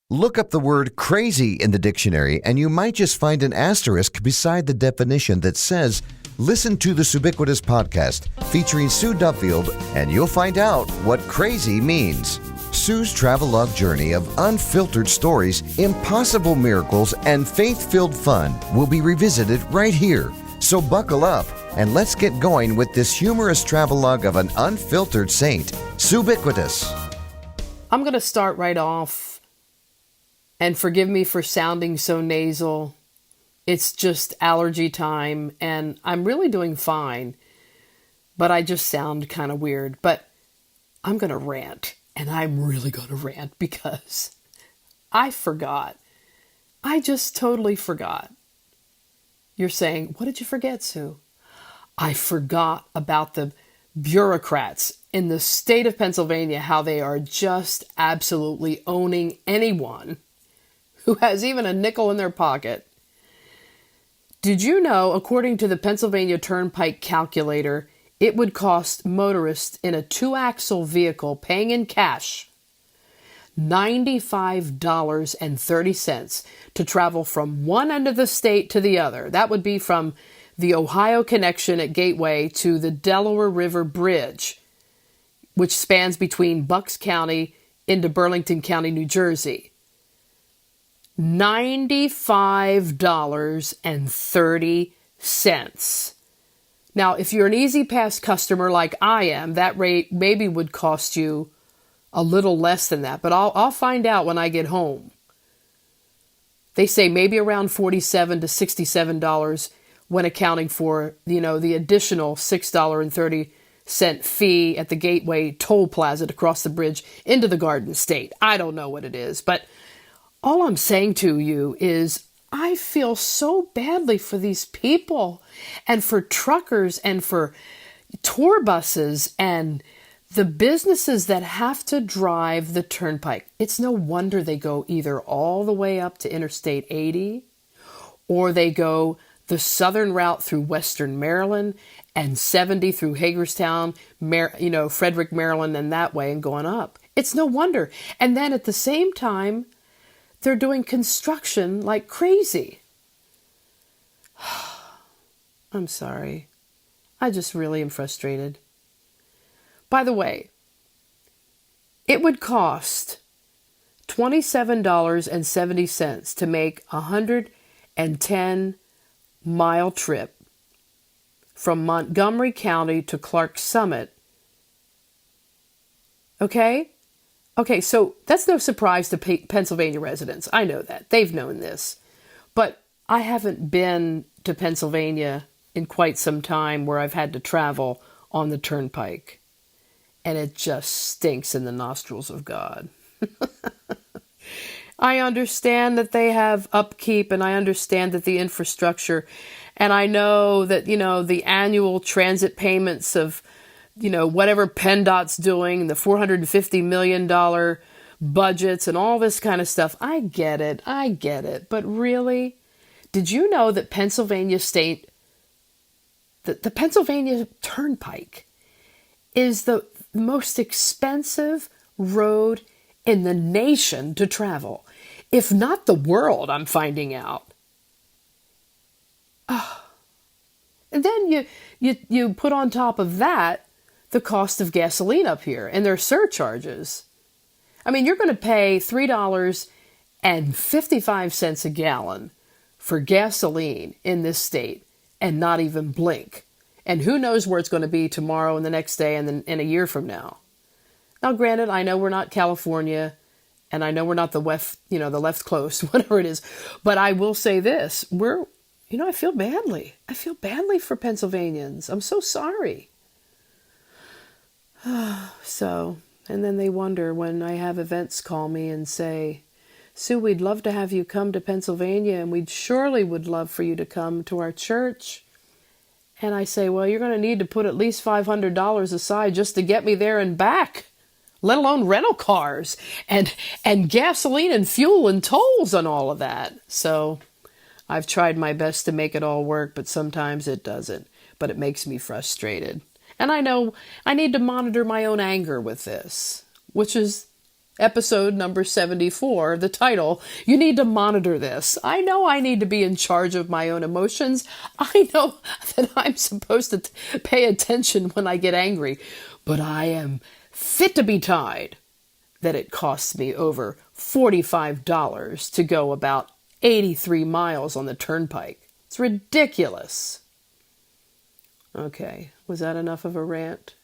Look up the word crazy in the dictionary and you might just find an asterisk beside the definition that says, listen to the Subiquitous podcast featuring Sue Duffield and you'll find out what crazy means. Sue's travelogue journey of unfiltered stories, impossible miracles, and faith-filled fun will be revisited right here. So buckle up and let's get going with this humorous travelogue of an unfiltered saint, Subiquitous. I'm going to start right off. And forgive me for sounding so nasal. It's just allergy time, and I'm really doing fine. But I just sound kind of weird. But I'm going to rant, and I'm really going to rant because I forgot. I just totally forgot. You're saying, what did you forget, Sue? I forgot about the bureaucrats in the state of Pennsylvania, how they are just absolutely owning anyone who has even a nickel in their pocket. Did you know, according to the Pennsylvania Turnpike calculator, it would cost motorists in a 2-axle vehicle paying in cash $95.30 to travel from one end of the state to the other? That would be from the Ohio connection at Gateway to the Delaware River Bridge, which spans between Bucks County into Burlington County, New Jersey. $95.30. Now, if you're an Easy Pass customer like I am, that rate maybe would cost you a little less than that, but I'll find out when I get home. They say maybe around $47 to $67 when accounting for, the additional $6.30 fee at the Gateway toll plaza to cross the bridge into the Garden State. I don't know what it is, but all I'm saying to you is I feel so badly for these people and for truckers and for tour buses and the businesses that have to drive the turnpike. It's no wonder they go either all the way up to Interstate 80 or they go the southern route through Western Maryland and 70 through Hagerstown, Frederick, Maryland, and that way and going up. It's no wonder. And then at the same time, they're doing construction like crazy. I'm sorry. I just really am frustrated. By the way, it would cost $27.70 to make a 110-mile trip from Montgomery County to Clark Summit. Okay? Okay, so that's no surprise to Pennsylvania residents. I know that. They've known this. But I haven't been to Pennsylvania in quite some time where I've had to travel on the turnpike. And it just stinks in the nostrils of God. I understand that they have upkeep and I understand that the infrastructure, and I know that, the annual transit payments of whatever PennDOT's doing, the $450 million budgets and all this kind of stuff. I get it. But really, did you know that the Pennsylvania Turnpike is the most expensive road in the nation to travel, if not the world, I'm finding out. And then you put on top of that the cost of gasoline up here and their surcharges. I mean, you're going to pay $3.55 a gallon for gasoline in this state and not even blink. And who knows where it's going to be tomorrow and the next day and then in a year from now. Now, granted, I know we're not California and I know we're not the left coast, whatever it is. But I will say this, I feel badly. I feel badly for Pennsylvanians. I'm so sorry. So, and then they wonder when I have events call me and say, Sue, we'd love to have you come to Pennsylvania and we'd surely would love for you to come to our church. And I say, well, you're going to need to put at least $500 aside just to get me there and back, let alone rental cars and gasoline and fuel and tolls and all of that. So I've tried my best to make it all work, but sometimes it doesn't. But it makes me frustrated. And I know I need to monitor my own anger with this, which is Episode number 74, the title, You Need to Monitor This. I know I need to be in charge of my own emotions. I know that I'm supposed to pay attention when I get angry, but I am fit to be tied that it costs me over $45 to go about 83 miles on the turnpike. It's ridiculous. Okay, was that enough of a rant?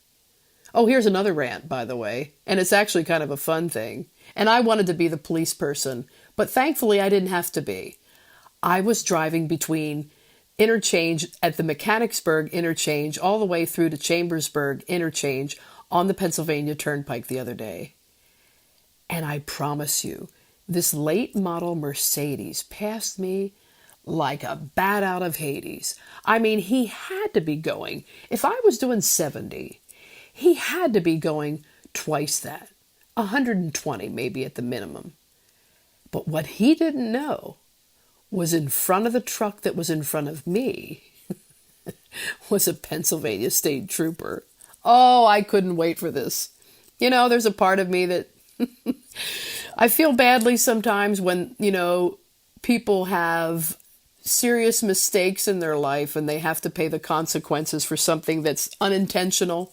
Oh, here's another rant, by the way, and it's actually kind of a fun thing. And I wanted to be the police person, but thankfully I didn't have to be. I was driving between interchange at the Mechanicsburg interchange all the way through to Chambersburg interchange on the Pennsylvania Turnpike the other day. And I promise you, this late model Mercedes passed me like a bat out of Hades. I mean, he had to be going, if I was doing 70, he had to be going twice that, 120 maybe at the minimum. But what he didn't know was in front of the truck that was in front of me was a Pennsylvania State Trooper. Oh, I couldn't wait for this. You know, there's a part of me that I feel badly sometimes when, people have serious mistakes in their life and they have to pay the consequences for something that's unintentional.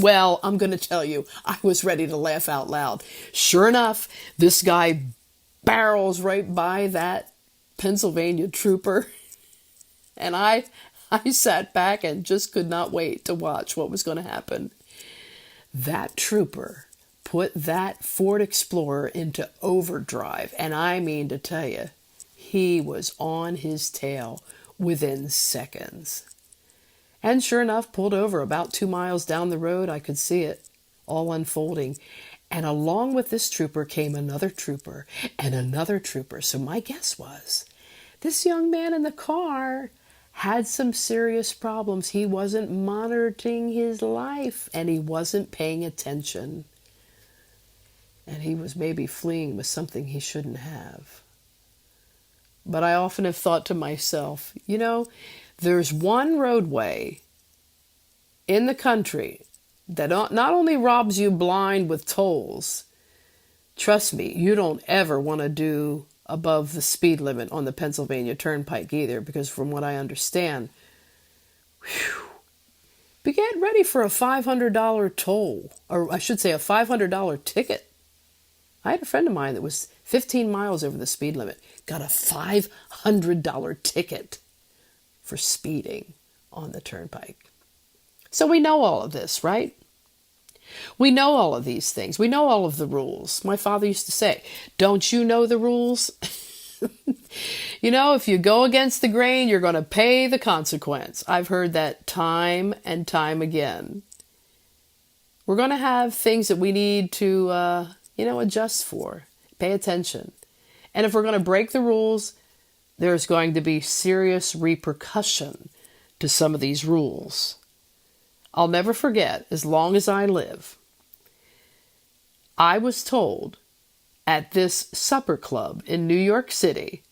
Well, I'm going to tell you, I was ready to laugh out loud. Sure enough, this guy barrels right by that Pennsylvania trooper. And I sat back and just could not wait to watch what was going to happen. That trooper put that Ford Explorer into overdrive. And I mean to tell you, he was on his tail within seconds. And sure enough, pulled over about 2 miles down the road. I could see it all unfolding. And along with this trooper came another trooper and another trooper. So my guess was this young man in the car had some serious problems. He wasn't monitoring his life and he wasn't paying attention. And he was maybe fleeing with something he shouldn't have. But I often have thought to myself, there's one roadway in the country that not only robs you blind with tolls, trust me, you don't ever want to do above the speed limit on the Pennsylvania Turnpike either, because from what I understand, be getting ready for a $500 toll, or I should say a $500 ticket. I had a friend of mine that was 15 miles over the speed limit, got a $500 ticket for speeding on the turnpike. So we know all of this, right? We know all of these things. We know all of the rules. My father used to say, don't you know the rules? If you go against the grain, you're going to pay the consequence. I've heard that time and time again. We're going to have things that we need to, adjust for. Pay attention. And if we're going to break the rules, there's going to be serious repercussion to some of these rules. I'll never forget, as long as I live, I was told at this supper club in New York City,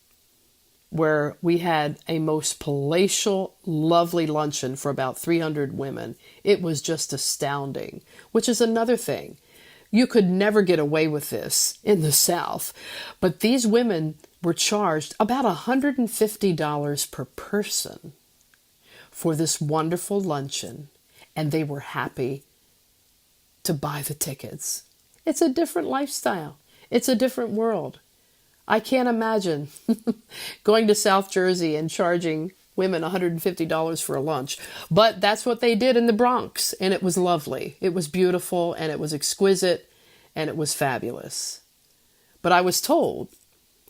where we had a most palatial, lovely luncheon for about 300 women. It was just astounding, which is another thing. You could never get away with this in the South, but these women were charged about $150 per person for this wonderful luncheon, and they were happy to buy the tickets. It's a different lifestyle. It's a different world. I can't imagine going to South Jersey and charging women $150 for a lunch. But that's what they did in the Bronx, and it was lovely. It was beautiful, and it was exquisite, and it was fabulous. But I was told,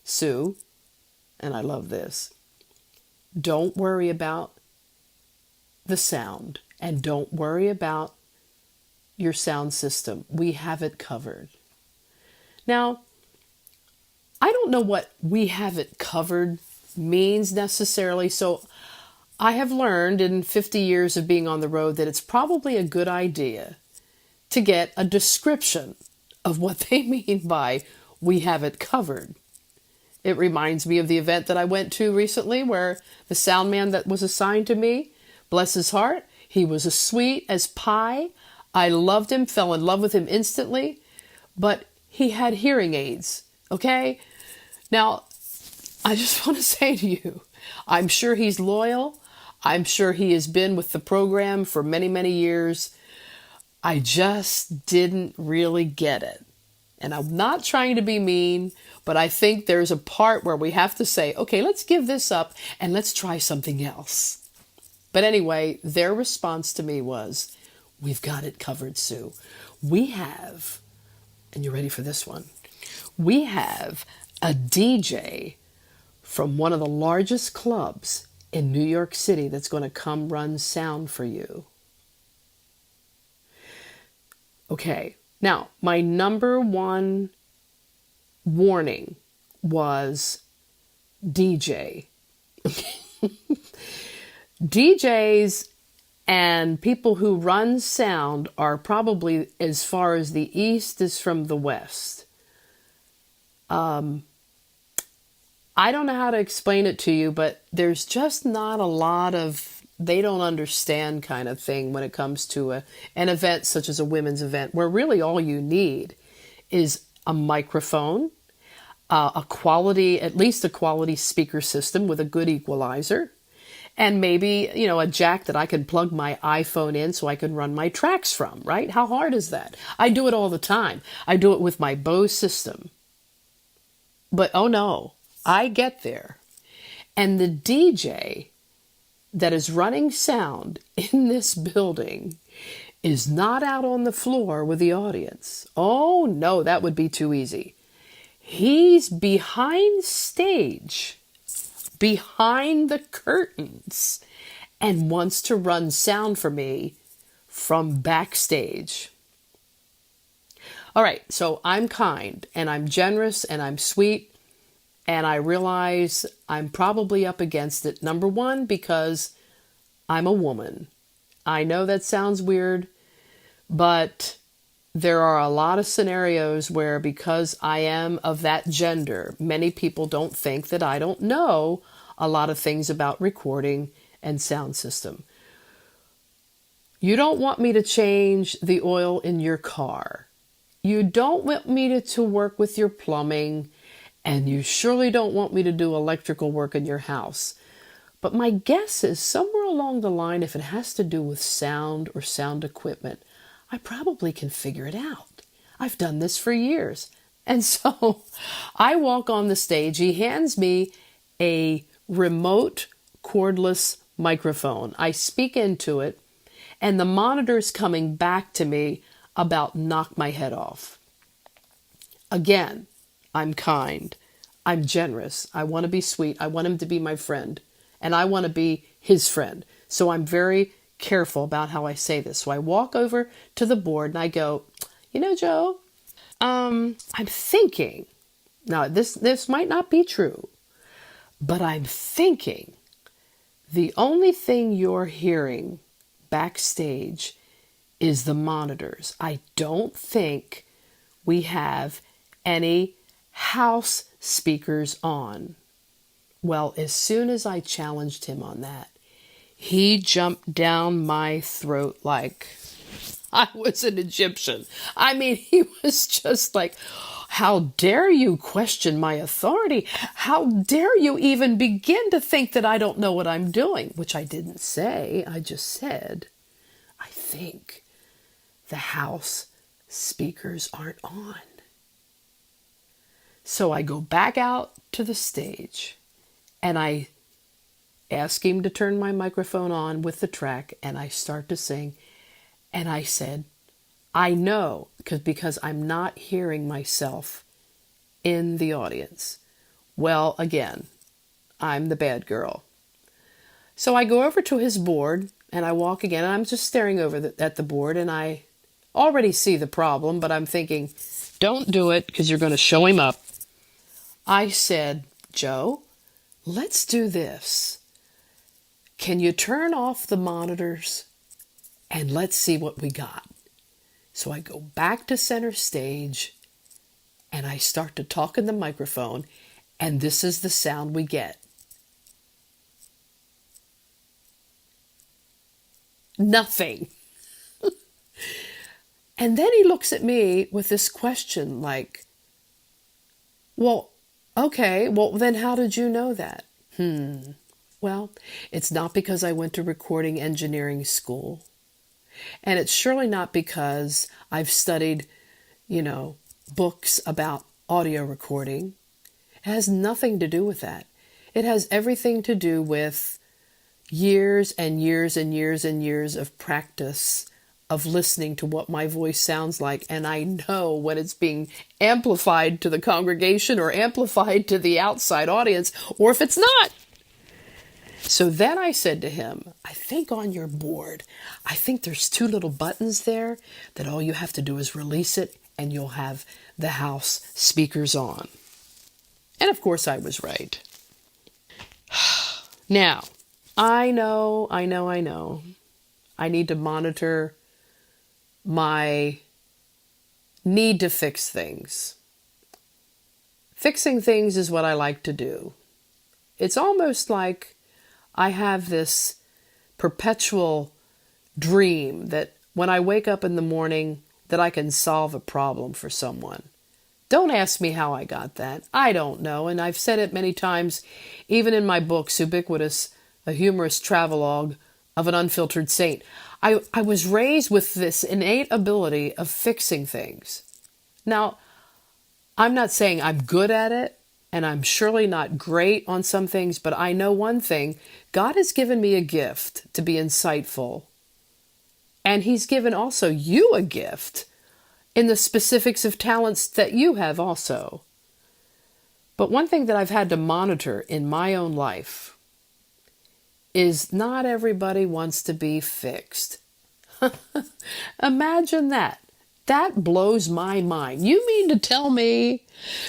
Sue, and I love this, don't worry about the sound, and don't worry about your sound system. We have it covered. Now, I don't know what we have it covered means necessarily, so I have learned in 50 years of being on the road that it's probably a good idea to get a description of what they mean by we have it covered. It reminds me of the event that I went to recently where the sound man that was assigned to me, bless his heart, he was as sweet as pie. I loved him, fell in love with him instantly, but he had hearing aids. Okay? Now, I just want to say to you, I'm sure he's loyal. I'm sure he has been with the program for many, many years. I just didn't really get it. And I'm not trying to be mean, but I think there's a part where we have to say, okay, let's give this up and let's try something else. But anyway, their response to me was, we've got it covered, Sue. We have, and you're ready for this one, we have a DJ from one of the largest clubs in New York City that's going to come run sound for you. Okay, now my number one warning was DJ. DJs and people who run sound are probably as far as the East is from the West. I don't know how to explain it to you, but there's just not a lot of they don't understand kind of thing when it comes to an event such as a women's event, where really all you need is a microphone, at least a quality speaker system with a good equalizer, and maybe, a jack that I can plug my iPhone in so I can run my tracks from, right? How hard is that? I do it all the time. I do it with my Bose system. But oh no, I get there. And the DJ that is running sound in this building is not out on the floor with the audience. Oh no, that would be too easy. He's behind stage, behind the curtains, and wants to run sound for me from backstage. All right, so I'm kind and I'm generous and I'm sweet, and I realize I'm probably up against it. Number one, because I'm a woman. I know that sounds weird, but there are a lot of scenarios where, because I am of that gender, many people don't think that I don't know a lot of things about recording and sound system. You don't want me to change the oil in your car. You don't want me to work with your plumbing, and you surely don't want me to do electrical work in your house. But my guess is somewhere along the line, if it has to do with sound or sound equipment, I probably can figure it out. I've done this for years. And so I walk on the stage. He hands me a remote cordless microphone. I speak into it, and the monitor's coming back to me about knock my head off. Again, I'm kind. I'm generous. I want to be sweet. I want him to be my friend. And I want to be his friend. So I'm very careful about how I say this. So I walk over to the board and I go, Joe, I'm thinking, now this might not be true, but I'm thinking the only thing you're hearing backstage is the monitors. I don't think we have any house speakers on. Well, as soon as I challenged him on that, he jumped down my throat like I was an Egyptian. I mean, he was just like, how dare you question my authority? How dare you even begin to think that I don't know what I'm doing? Which I didn't say. I just said, I think the house speakers aren't on. So I go back out to the stage and I ask him to turn my microphone on with the track, and I start to sing. And I said, I know, because I'm not hearing myself in the audience. Well, again, I'm the bad girl. So I go over to his board and I walk again, and I'm just staring over at the board, and I already see the problem, but I'm thinking, don't do it because you're going to show him up. I said, Joe, let's do this. Can you turn off the monitors and let's see what we got? So I go back to center stage and I start to talk in the microphone, and this is the sound we get. Nothing. And then he looks at me with this question like, well, okay, well, then how did you know that? Well, it's not because I went to recording engineering school. And it's surely not because I've studied, books about audio recording. It has nothing to do with that. It has everything to do with years and years and years and years of practice of listening to what my voice sounds like. And I know when it's being amplified to the congregation or amplified to the outside audience, or if it's not. So then I said to him, I think on your board, I think there's 2 little buttons there that all you have to do is release it and you'll have the house speakers on. And of course I was right. Now, I know. I need to monitor my need to fix things. Fixing things is what I like to do. It's almost like I have this perpetual dream that when I wake up in the morning that I can solve a problem for someone. Don't ask me how I got that. I don't know. And I've said it many times, even in my book, Ubiquitous, A Humorous Travelogue of an Unfiltered Saint. I was raised with this innate ability of fixing things. Now, I'm not saying I'm good at it, and I'm surely not great on some things, but I know one thing. God has given me a gift to be insightful. And He's given also you a gift in the specifics of talents that you have also. But one thing that I've had to monitor in my own life is not everybody wants to be fixed. Imagine that. That blows my mind. You mean to tell me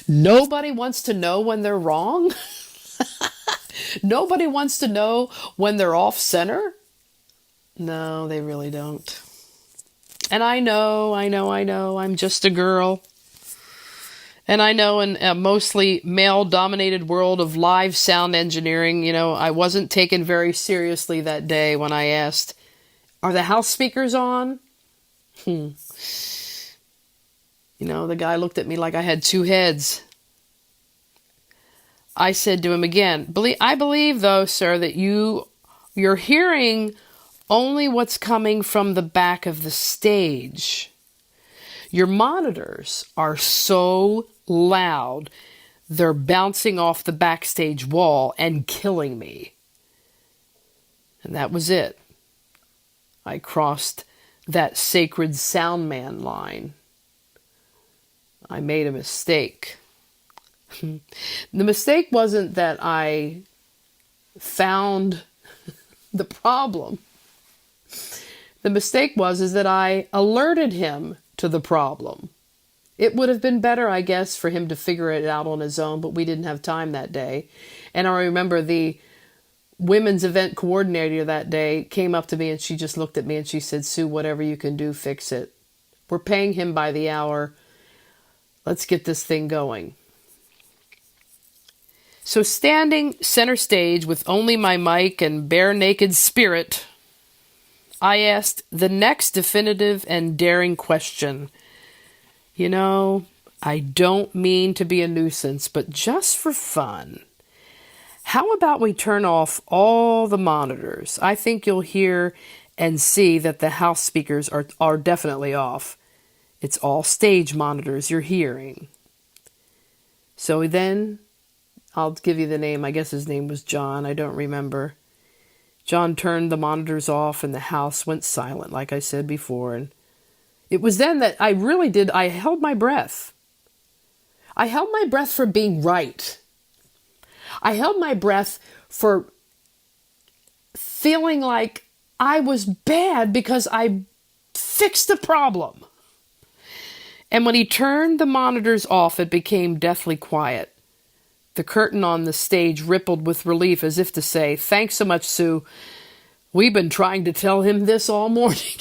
nobody wants to know when they're wrong? Nobody wants to know when they're off center? No, they really don't. And I know, I'm just a girl. And I know in a mostly male-dominated world of live sound engineering, I wasn't taken very seriously that day when I asked, are the house speakers on? The guy looked at me like I had 2 heads. I said to him again, I believe, though, sir, that you're hearing only what's coming from the back of the stage. Your monitors are so loud, they're bouncing off the backstage wall and killing me. And that was it. I crossed that sacred sound man line. I made a mistake. The mistake wasn't that I found the problem. The mistake is that I alerted him to the problem. It would have been better, I guess, for him to figure it out on his own, but we didn't have time that day. And I remember the women's event coordinator that day came up to me and she just looked at me and she said, Sue, whatever you can do, fix it. We're paying him by the hour. Let's get this thing going. So standing center stage with only my mic and bare naked spirit, I asked the next definitive and daring question. I don't mean to be a nuisance, but just for fun, how about we turn off all the monitors? I think you'll hear and see that the house speakers are definitely off. It's all stage monitors you're hearing. So then, I'll give you the name. I guess his name was John. I don't remember. John turned the monitors off and the house went silent, like I said before. And it was then that I held my breath. I held my breath for being right. I held my breath for feeling like I was bad because I fixed the problem. And when he turned the monitors off, it became deathly quiet. The curtain on the stage rippled with relief as if to say, thanks so much, Sue. We've been trying to tell him this all morning.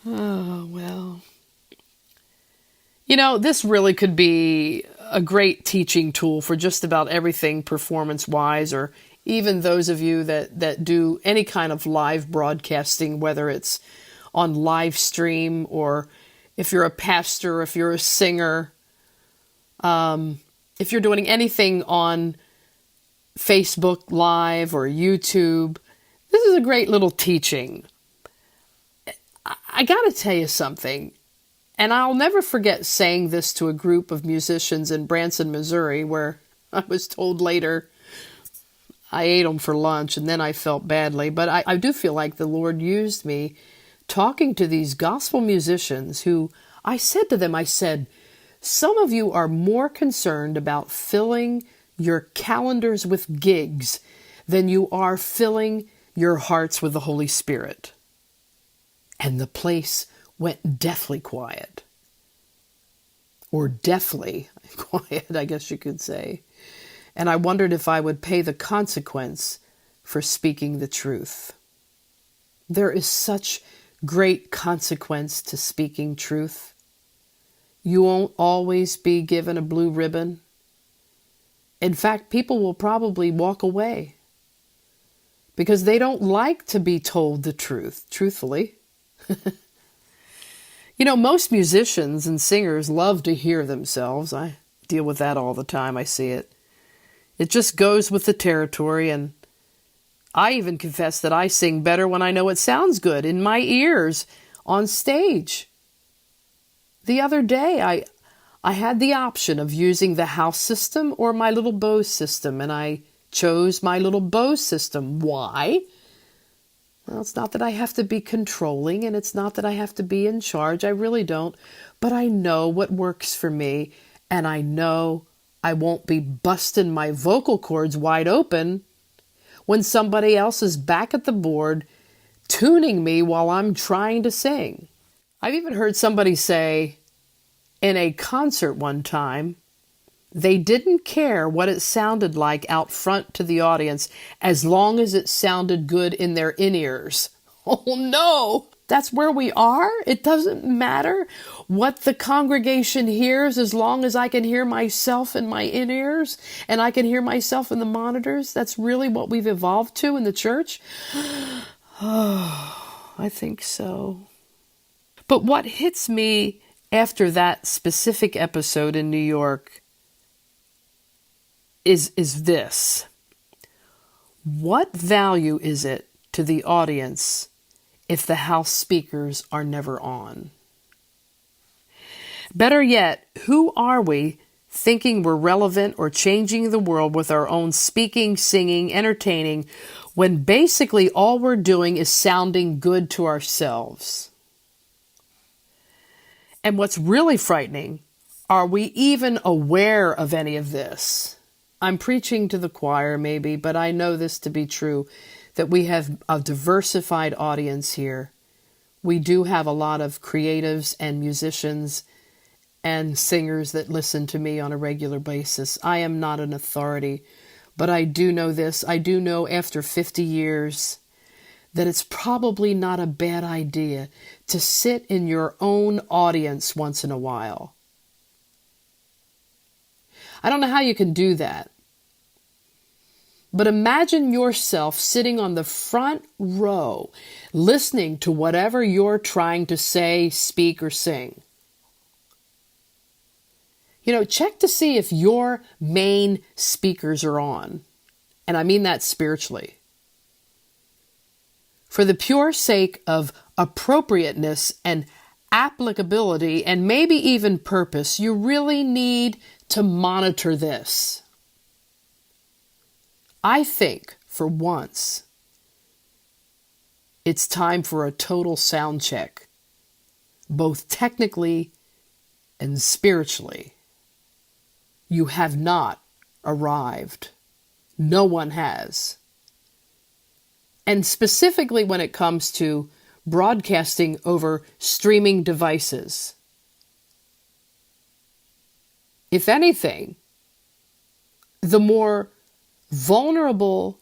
Oh, well. This really could be a great teaching tool for just about everything performance-wise or even those of you that do any kind of live broadcasting, whether it's on live stream or if you're a pastor, if you're a singer, if you're doing anything on Facebook Live or YouTube, this is a great little teaching. I got to tell you something, and I'll never forget saying this to a group of musicians in Branson, Missouri, where I was told later I ate them for lunch and then I felt badly. But I do feel like the Lord used me talking to these gospel musicians who I said to them, I said, some of you are more concerned about filling your calendars with gigs than you are filling your hearts with the Holy Spirit. And the place went deathly quiet. Or deathly quiet, I guess you could say. And I wondered if I would pay the consequence for speaking the truth. There is such great consequence to speaking truth. You won't always be given a blue ribbon. In fact, people will probably walk away because they don't like to be told the truth, truthfully. You know, most musicians and singers love to hear themselves. I deal with that all the time. I see it. It just goes with the territory, and I even confess that I sing better when I know it sounds good in my ears on stage. The other day, I had the option of using the house system or my little Bose system, and I chose my little Bose system. Why? Well, it's not that I have to be controlling, and it's not that I have to be in charge. I really don't. But I know what works for me, and I know I won't be busting my vocal cords wide open when somebody else is back at the board tuning me while I'm trying to sing. I've even heard somebody say in a concert one time, they didn't care what it sounded like out front to the audience as long as it sounded good in their in-ears. Oh no! That's where we are? It doesn't matter what the congregation hears as long as I can hear myself in my in-ears and I can hear myself in the monitors? That's really what we've evolved to in the church? Oh, I think so. But what hits me after that specific episode in New York is this. What value is it to the audience if the house speakers are never on? Better yet, who are we thinking we're relevant or changing the world with our own speaking, singing, entertaining, when basically all we're doing is sounding good to ourselves? And what's really frightening, are we even aware of any of this? I'm preaching to the choir maybe, but I know this to be true, that we have a diversified audience here. We do have a lot of creatives and musicians and singers that listen to me on a regular basis. I am not an authority, but I do know this. I do know after 50 years that it's probably not a bad idea to sit in your own audience once in a while. I don't know how you can do that. But imagine yourself sitting on the front row, listening to whatever you're trying to say, speak, or sing. You know, check to see if your main speakers are on. And I mean that spiritually. For the pure sake of appropriateness and applicability and maybe even purpose, you really need to monitor this. I think, for once, it's time for a total sound check, both technically and spiritually. You have not arrived. No one has. And specifically when it comes to broadcasting over streaming devices. If anything, the more vulnerable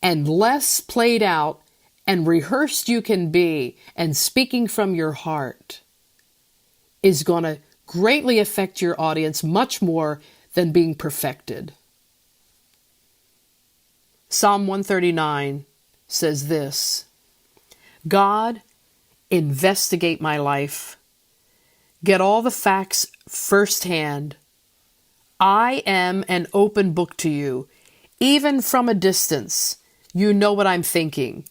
and less played out and rehearsed you can be and speaking from your heart is going to greatly affect your audience much more than being perfected. Psalm 139 says this: God, investigate my life. Get all the facts firsthand. I am an open book to you. Even from a distance, you know what I'm thinking.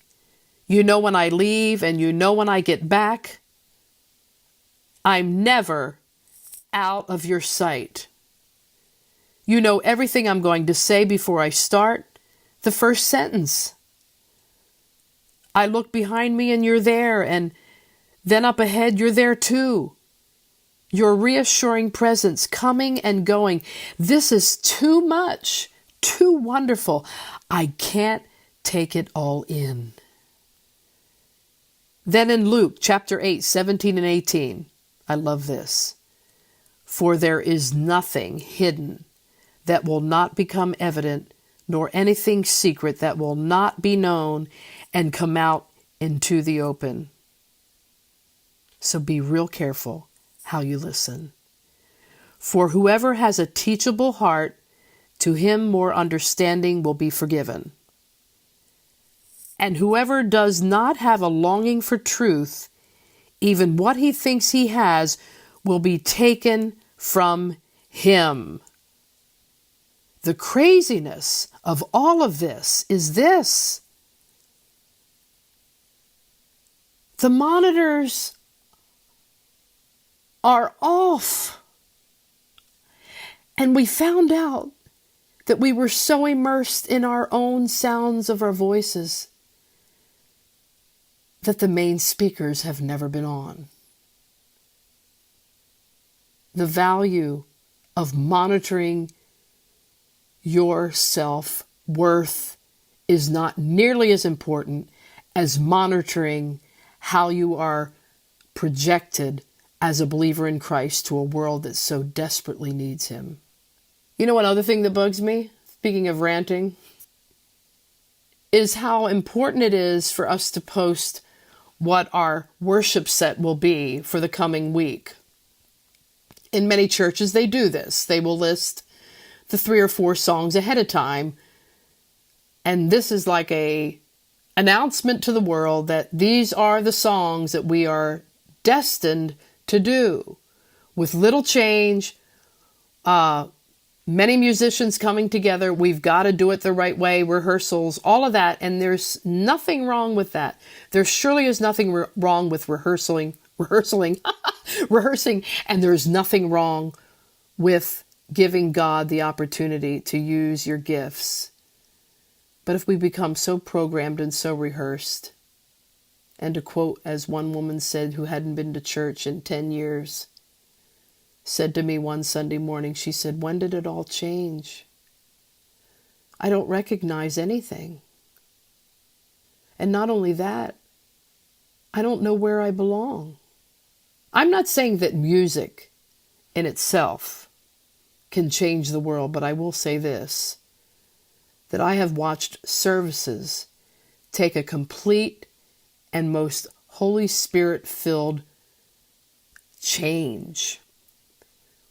You know when I leave and you know when I get back. I'm never out of your sight. You know everything I'm going to say before I start the first sentence. I look behind me and you're there, and then up ahead you're there too. Your reassuring presence coming and going. This is too much, too wonderful. I can't take it all in. Then in Luke chapter 8, 17 and 18, I love this. For there is nothing hidden that will not become evident, nor anything secret that will not be known and come out into the open. So be real careful how you listen. For whoever has a teachable heart, to him more understanding will be forgiven. And whoever does not have a longing for truth, even what he thinks he has will be taken from him. The craziness of all of this is this: the monitors are off. And we found out that we were so immersed in our own sounds of our voices that the main speakers have never been on. The value of monitoring your self-worth is not nearly as important as monitoring how you are projected as a believer in Christ to a world that so desperately needs him. You know what other thing that bugs me, speaking of ranting, is how important it is for us to post what our worship set will be for the coming week. In many churches, they do this. They will list the 3 or 4 songs ahead of time. And this is like a announcement to the world that these are the songs that we are destined to do. With little change, many musicians coming together. We've got to do it the right way, rehearsals, all of that. And there's nothing wrong with that. There surely is nothing wrong with rehearsing, and there's nothing wrong with giving God the opportunity to use your gifts. But if we become so programmed and so rehearsed, and to quote as one woman said who hadn't been to church in 10 years, said to me one Sunday morning, she said, "When did it all change? I don't recognize anything. And not only that, I don't know where I belong." I'm not saying that music in itself can change the world, but I will say this, that I have watched services take a complete and most Holy Spirit-filled change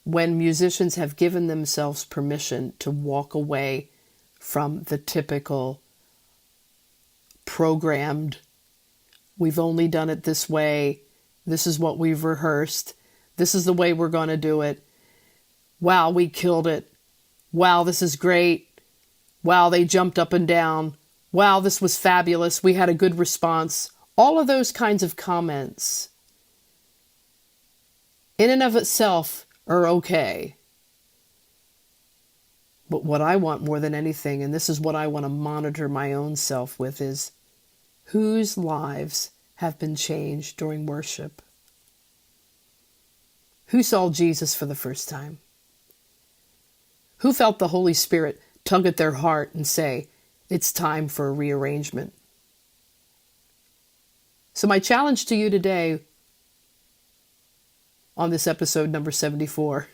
when musicians have given themselves permission to walk away from the typical programmed, we've only done it this way, this is what we've rehearsed, this is the way we're going to do it, wow, we killed it, wow, this is great, wow, they jumped up and down, wow, this was fabulous, we had a good response. All of those kinds of comments, in and of itself, are okay. But what I want more than anything, and this is what I want to monitor my own self with, is whose lives have been changed during worship? Who saw Jesus for the first time? Who felt the Holy Spirit tug at their heart and say, it's time for a rearrangement? So my challenge to you today on this episode number 74,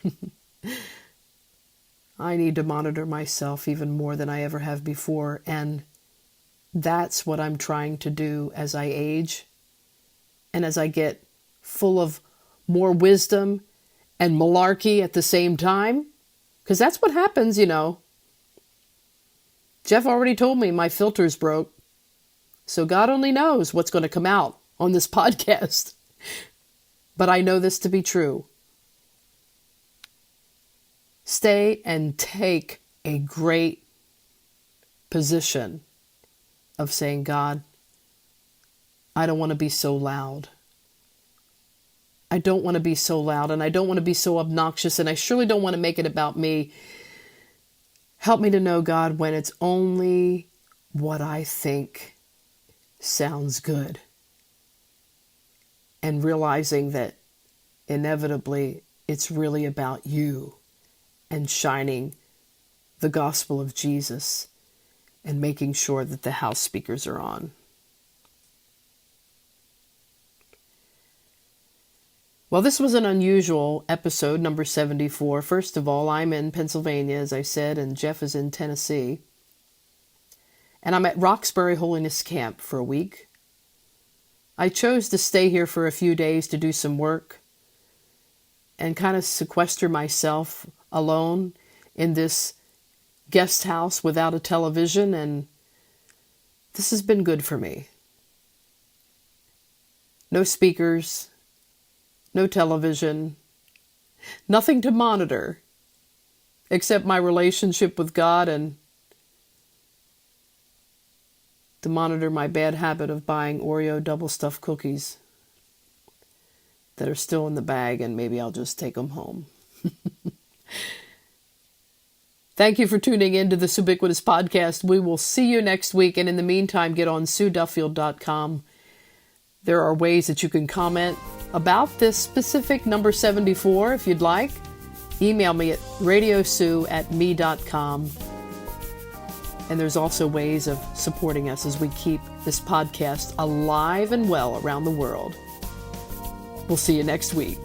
I need to monitor myself even more than I ever have before. And that's what I'm trying to do as I age and as I get full of more wisdom and malarkey at the same time. Because that's what happens, you know. Jeff already told me my filter's broke. So God only knows what's going to come out on this podcast. But I know this to be true. Stay and take a great position of saying, God, I don't want to be so loud. I don't want to be so loud, and I don't want to be so obnoxious, and I surely don't want to make it about me. Help me to know, God, when it's only what I think sounds good. And realizing that inevitably it's really about you and shining the gospel of Jesus and making sure that the house speakers are on. Well, this was an unusual episode, number 74. First of all, I'm in Pennsylvania, as I said, and Jeff is in Tennessee. And I'm at Roxbury Holiness Camp for a week. I chose to stay here for a few days to do some work and kind of sequester myself alone in this guest house without a television, and this has been good for me. No speakers, no television, nothing to monitor except my relationship with God and to monitor my bad habit of buying Oreo double stuffed cookies that are still in the bag, and maybe I'll just take them home. Thank you for tuning in to the Subiquitous Podcast. We will see you next week, and in the meantime, get on SueDuffield.com. There are ways that you can comment about this specific number 74 if you'd like. Email me at radiosue@me.com. And there's also ways of supporting us as we keep this podcast alive and well around the world. We'll see you next week.